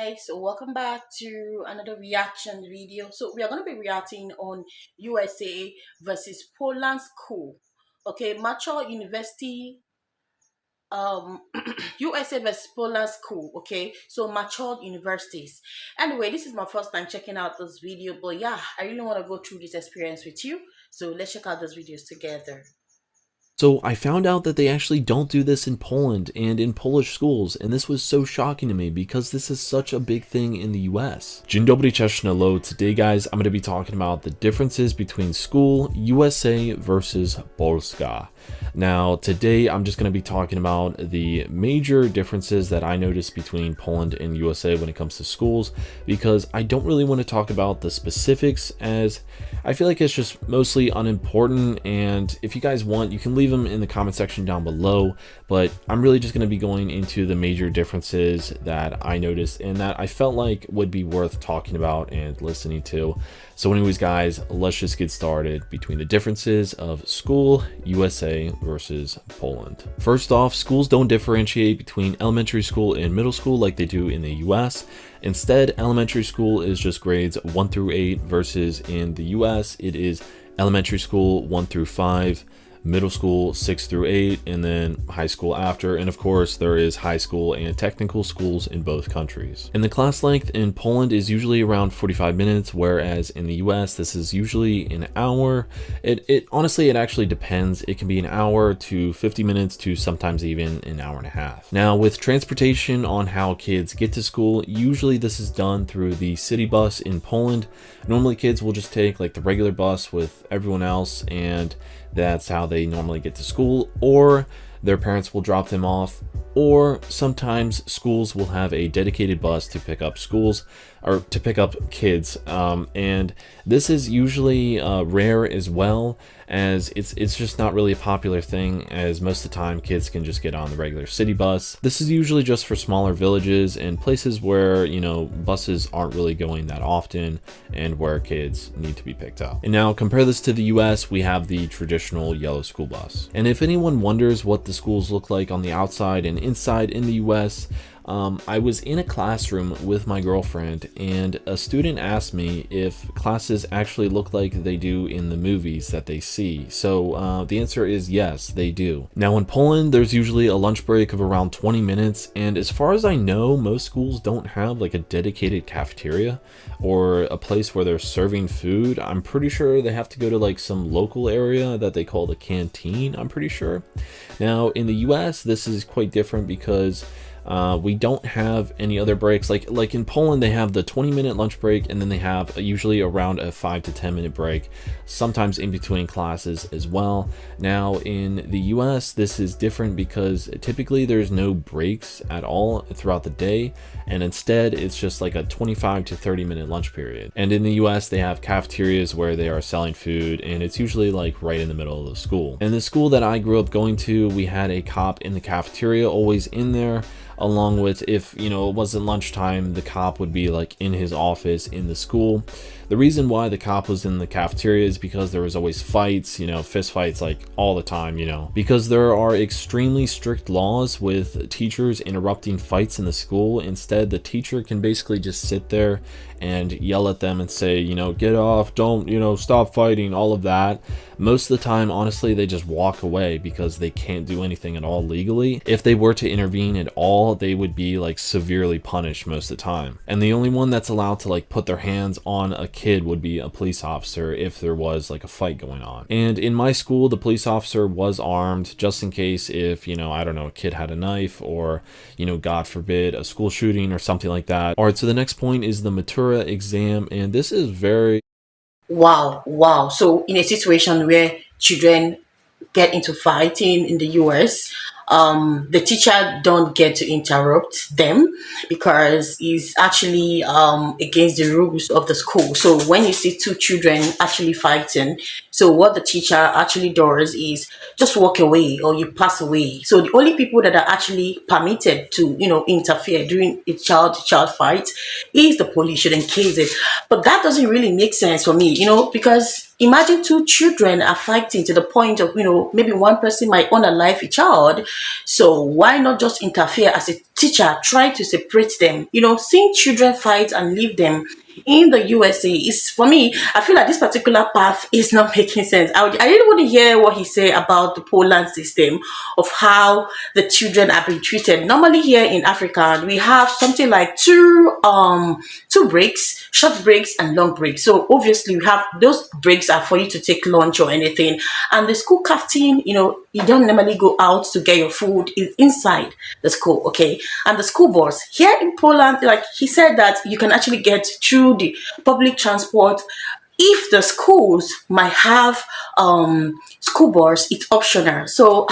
guys, so welcome back to another reaction video. So we are going to be reacting on USA versus Poland school. Okay, Mature University, USA versus Poland school. Okay, so mature universities. Anyway, this is my first time checking out this video, but yeah, I really want to go through this experience with you. So let's check out those videos together. So I found out that they actually don't do this in Poland and in Polish schools, and this was so shocking to me because this is such a big thing in the US. Dzień dobry, cześć, hello. Today, guys, I'm going to be talking about the differences between school USA versus Polska. Now, today I'm just going to be talking about the major differences that I noticed between Poland and USA when it comes to schools, because I don't really want to talk about the specifics, as I feel like it's just mostly unimportant, and if you guys want, you can leave them in the comment section down below, but I'm really just going to be going into the major differences that I noticed and that I felt like would be worth talking about and listening to. So anyways, guys, let's just get started between the differences of school USA versus Poland. First off, schools don't differentiate between elementary school and middle school like they do in the US. Instead, elementary school is just grades 1 through 8 versus in the US, it is elementary school 1 through 5, middle school 6 through 8, and then high school after. And of course, there is high school and technical schools in both countries. And the class length in Poland is usually around 45 minutes, whereas in the US, this is usually an hour. It honestly, it actually depends. It can be an hour to 50 minutes to sometimes even an hour and a half. Now, with transportation on how kids get to school, usually this is done through the city bus in Poland. Normally, kids will just take like the regular bus with everyone else, and that's how they normally get to school, or their parents will drop them off, or sometimes schools will have a dedicated bus to pick up schools or to pick up kids, and this is usually rare as well, as it's just not really a popular thing, as most of the time kids can just get on the regular city bus. This is usually just for smaller villages and places where, you know, buses aren't really going that often and where kids need to be picked up. And now compare this to the US, we have the traditional yellow school bus. And if anyone wonders what the schools look like on the outside and inside in the US, I was in a classroom with my girlfriend, and a student asked me if classes actually look like they do in the movies that they see. So the answer is yes, they do. Now in Poland, there's usually a lunch break of around 20 minutes, and as far as I know, most schools don't have like a dedicated cafeteria or a place where they're serving food. I'm pretty sure they have to go to like some local area that they call the canteen, I'm pretty sure. Now in the US, this is quite different because we don't have any other breaks. Like in Poland, they have the 20-minute lunch break, and then they have usually around a 5 to 10 minute break, sometimes in between classes as well. Now in the US, this is different because typically there's no breaks at all throughout the day, and instead it's just like a 25 to 30-minute lunch period. And in the US, they have cafeterias where they are selling food, and it's usually like right in the middle of the school. And the school that I grew up going to, we had a cop in the cafeteria always in there, along with, if you know it wasn't lunchtime, the cop would be like in his office in the school. The reason why the cop was in the cafeteria is because there was always fights, you know, fist fights like all the time, you know, because there are extremely strict laws with teachers interrupting fights in the school. Instead, the teacher can basically just sit there and yell at them and say, you know, get off, don't, you know, stop fighting, all of that. Most of the time, honestly, they just walk away because they can't do anything at all legally. If they were to intervene at all, they would be like severely punished most of the time. And the only one that's allowed to like put their hands on a kid would be a police officer if there was like a fight going on. And in my school, the police officer was armed just in case, if, you know, I don't know, a kid had a knife, or, you know, God forbid, a school shooting or something like that. All right, so the next point is the Matura exam, and this is very Wow. So in a situation where children get into fighting in the US, the teacher don't get to interrupt them because it's actually against the rules of the school. So when you see two children actually fighting, so what the teacher actually does is just walk away or you pass away. So the only people that are actually permitted to, you know, interfere during a child fight is the police, should encase it. But that doesn't really make sense for me, you know, because imagine two children are fighting to the point of, maybe one person might unalive a child. So why not just interfere as a teacher, try to separate them? Seeing children fight and leave them in the USA is, for me, I feel like this particular path is not making sense. I really want to hear what he said about the Poland system, of how the children are being treated. Normally here in Africa, we have something like two breaks, short breaks and long breaks. So obviously we have those breaks are for you to take lunch or anything. And the school canteen, you don't normally go out to get your food, is inside the school, okay? And the school bus here in Poland, like he said, that you can actually get through the public transport. If the schools might have school bus, it's optional. So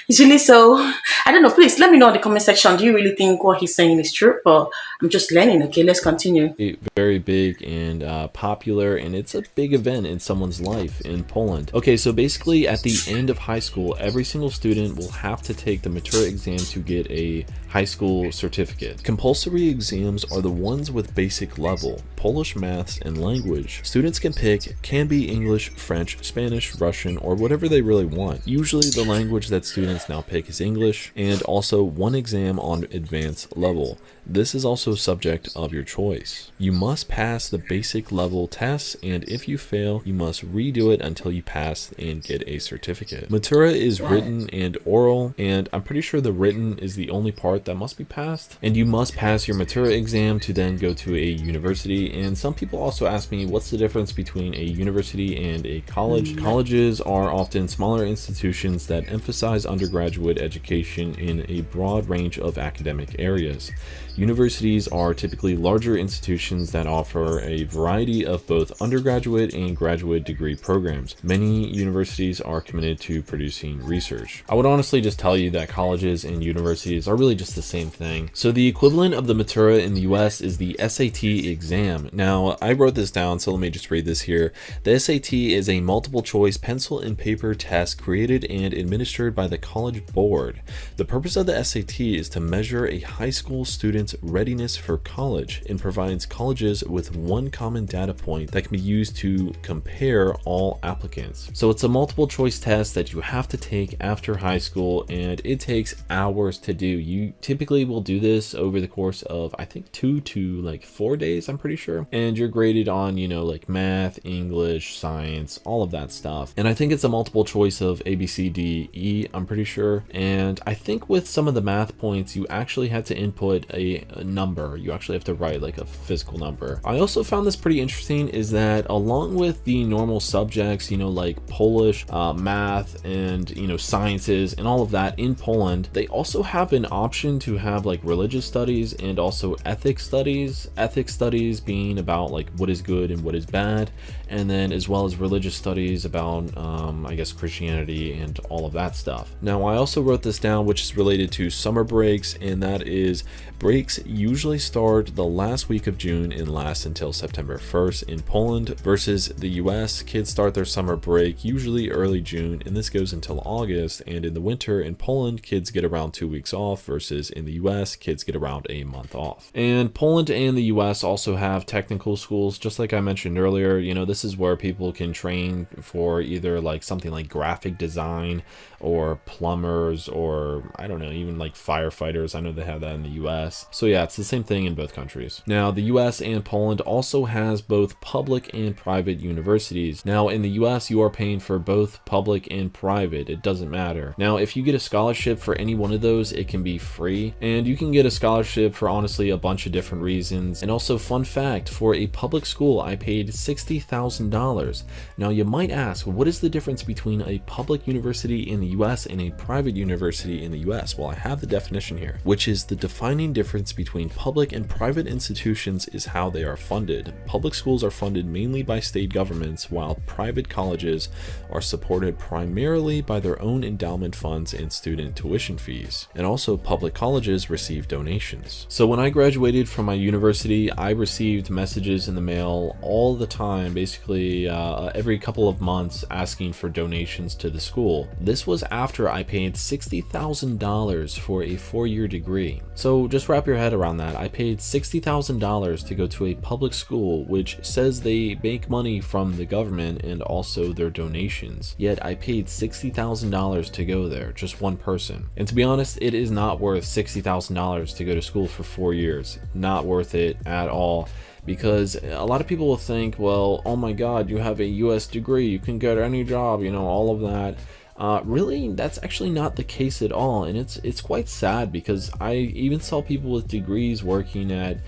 it's really so, I don't know, please let me know in the comment section. Do you really think what he's saying is true? But I'm just learning. Okay, let's continue. Very big and popular, and it's a big event in someone's life in Poland. Okay, so basically at the end of high school, every single student will have to take the Matura exam to get a high school certificate. Compulsory exams are the ones with basic level, Polish, maths, and language. Students can be English, French, Spanish, Russian, or whatever they really want. Usually the language that students now pick is English, and also one exam on advanced level. This is also subject of your choice. You must pass the basic level tests, and if you fail, you must redo it until you pass and get a certificate. Matura is written and oral, and I'm pretty sure the written is the only part that must be passed. And you must pass your Matura exam to then go to a university. And some people also ask me, what's the difference between a university and a college? Colleges are often smaller institutions that emphasize undergraduate education in a broad range of academic areas. Universities are typically larger institutions that offer a variety of both undergraduate and graduate degree programs. Many universities are committed to producing research. I would honestly just tell you that colleges and universities are really just the same thing. So the equivalent of the Matura in the US is the SAT exam. Now, I wrote this down, so let me just read this here. The SAT is a multiple choice pencil and paper test created and administered by the College Board. The purpose of the SAT is to measure a high school student's readiness for college and provides colleges with one common data point that can be used to compare all applicants. So it's a multiple choice test that you have to take after high school, and it takes hours to do. You typically will do this over the course of, I think, 2 to 4 days, I'm pretty sure. And you're graded on, like math, English, science, all of that stuff. And I think it's a multiple choice of A, B, C, D, E, I'm pretty sure. And I think with some of the math points, you actually had to input a number. You actually have to write like a physical number. I also found this pretty interesting, is that along with the normal subjects, like Polish, math, and sciences and all of that in Poland, they also have an option to have like religious studies and also ethics studies. Ethics studies being about like what is good and what is bad, and then as well as religious studies about I guess Christianity and all of that stuff. Now I also wrote this down, which is related to summer breaks, and that is breaks usually start the last week of June and last until September 1st in Poland, versus the US. Kids start their summer break usually early June, and this goes until August. And in the winter in Poland, kids get around 2 weeks off, versus in the US, kids get around a month off. And Poland and the US also have technical schools, just like I mentioned earlier. This is where people can train for either like something like graphic design or plumbers, or I don't know, even like firefighters. I know they have that in the US. So yeah, it's the same thing in both countries. Now, the US and Poland also has both public and private universities. Now, in the US, you are paying for both public and private. It doesn't matter. Now, if you get a scholarship for any one of those, it can be free. And you can get a scholarship for honestly a bunch of different reasons. And also, fun fact, for a public school, I paid $60,000. Now, you might ask, what is the difference between a public university in the US and a private university in the US? Well, I have the definition here, which is the defining difference between public and private institutions is how they are funded. Public schools are funded mainly by state governments, while private colleges are supported primarily by their own endowment funds and student tuition fees. And also, public colleges receive donations. So when I graduated from my university, I received messages in the mail all the time, basically every couple of months, asking for donations to the school. This was after I paid $60,000 for a 4-year degree. So just wrap your head around that. I paid $60,000 to go to a public school which says they make money from the government and also their donations. Yet I paid $60,000 to go there, just one person. And to be honest, it is not worth $60,000 to go to school for 4 years. Not worth it at all. Because a lot of people will think, well, oh my god, you have a US degree, you can get any job, all of that. Really, that's actually not the case at all, and it's quite sad because I even saw people with degrees working at,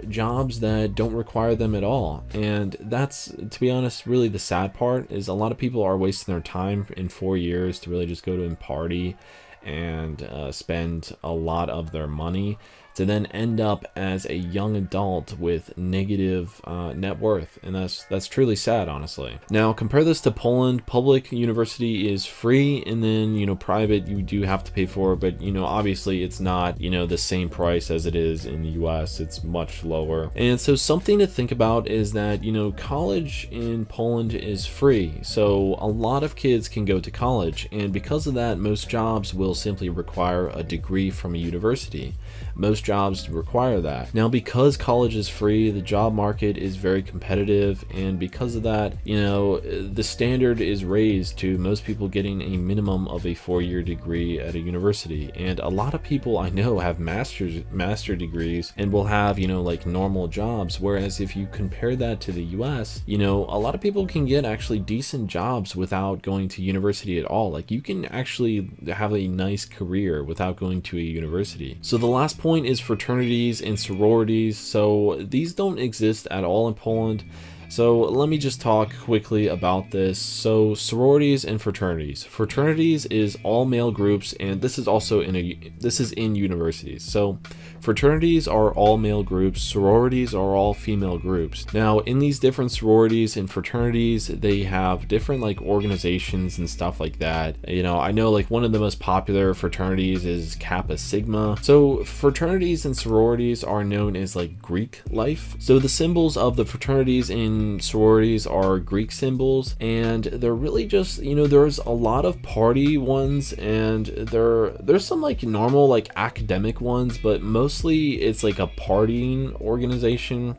jobs that don't require them at all. And that's, to be honest, really the sad part is a lot of people are wasting their time in 4 years to really just go to and party and spend a lot of their money to then end up as a young adult with negative net worth, and that's truly sad, honestly. Now compare this to Poland. Public university is free, and then private you do have to pay for, but obviously it's not the same price as it is in the US. It's much lower. And so something to think about is that college in Poland is free, so a lot of kids can go to college, and because of that, most jobs will simply require a degree from a university. Most jobs require that. Now, because college is free, the job market is very competitive, and because of that, the standard is raised to most people getting a minimum of a 4-year degree at a university. And a lot of people I know have master degrees and will have, like normal jobs, whereas if you compare that to the US, a lot of people can get actually decent jobs without going to university at all. Like, you can actually have a nice career without going to a university. So the last point is fraternities and sororities. So these don't exist at all in Poland. So let me just talk quickly about this. So sororities and fraternities. Fraternities is all male groups, and this is also in universities. So fraternities are all male groups, sororities are all female groups. Now in these different sororities and fraternities, they have different like organizations and stuff like that. I know like one of the most popular fraternities is Kappa Sigma. So fraternities and sororities are known as like Greek life. So the symbols of the fraternities in sororities are Greek symbols, and they're really just, there's a lot of party ones, and there's some like normal like academic ones, but mostly it's like a partying organization.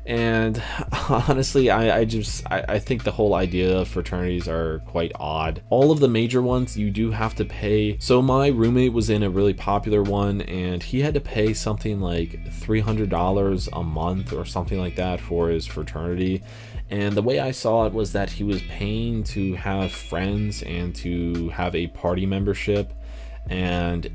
And honestly, I think the whole idea of fraternities are quite odd. All of the major ones you do have to pay. So my roommate was in a really popular one, and he had to pay something like $300 a month or something like that for his fraternity. And the way I saw it was that he was paying to have friends and to have a party membership. And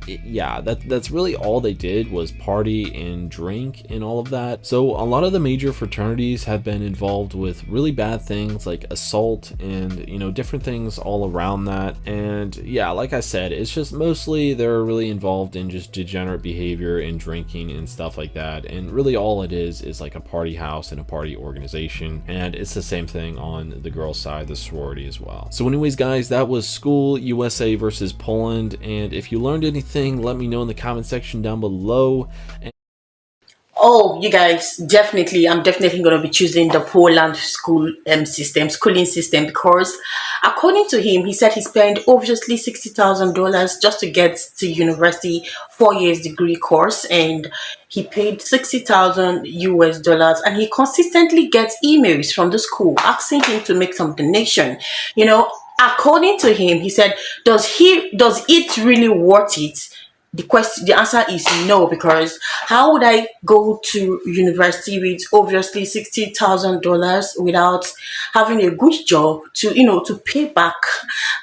that's really all they did, was party and drink and all of that. So a lot of the major fraternities have been involved with really bad things like assault and different things all around that. And yeah, like I said, it's just mostly they're really involved in just degenerate behavior and drinking and stuff like that. And really all it is like a party house and a party organization. And it's the same thing on the girl side, the sorority as well. So anyways guys, that was School USA versus Poland. And if you learned anything, let me know in the comment section down below. Oh, you guys, definitely, I'm definitely going to be choosing the Poland schooling system, because according to him, he said he spent obviously $60,000 just to get to university, 4 years degree course, and he paid 60,000 US dollars, and he consistently gets emails from the school asking him to make some donation. According to him, he said, does it really worth it? The answer is no, because how would I go to university with obviously $60,000 without having a good job to to pay back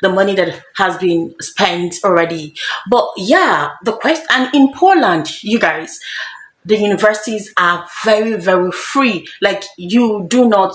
the money that has been spent already? But yeah, the question, and in Poland, you guys, the universities are very, very free. Like, you do not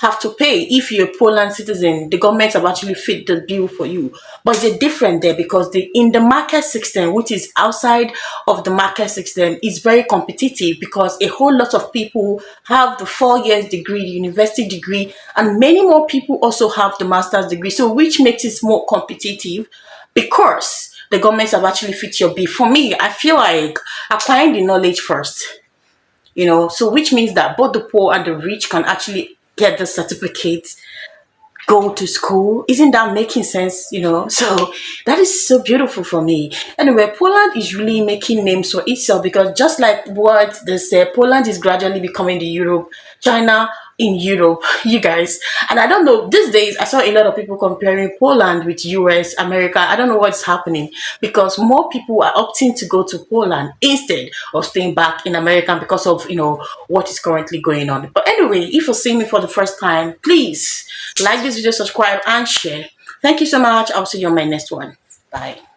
have to pay. If you're a Poland citizen, the government have actually fit the bill for you. But it's different there, because in the market system, which is outside of the market system, is very competitive, because a whole lot of people have the 4 years degree, the university degree, and many more people also have the master's degree. So which makes it more competitive, because the governments have actually fit your bill. For me, I feel like acquiring the knowledge first, so which means that both the poor and the rich can actually get the certificate go to school. Isn't that making sense? So that is so beautiful for me. Anyway, Poland is really making names for itself, because just like what they say, Poland is gradually becoming the Europe, China in Europe, you guys. And I don't know, these days I saw a lot of people comparing Poland with US, America. I don't know what's happening, because more people are opting to go to Poland instead of staying back in America because of what is currently going on. But anyway, if you're seeing me for the first time, please like this video, subscribe, and share. Thank you so much. I'll see you on my next one. Bye.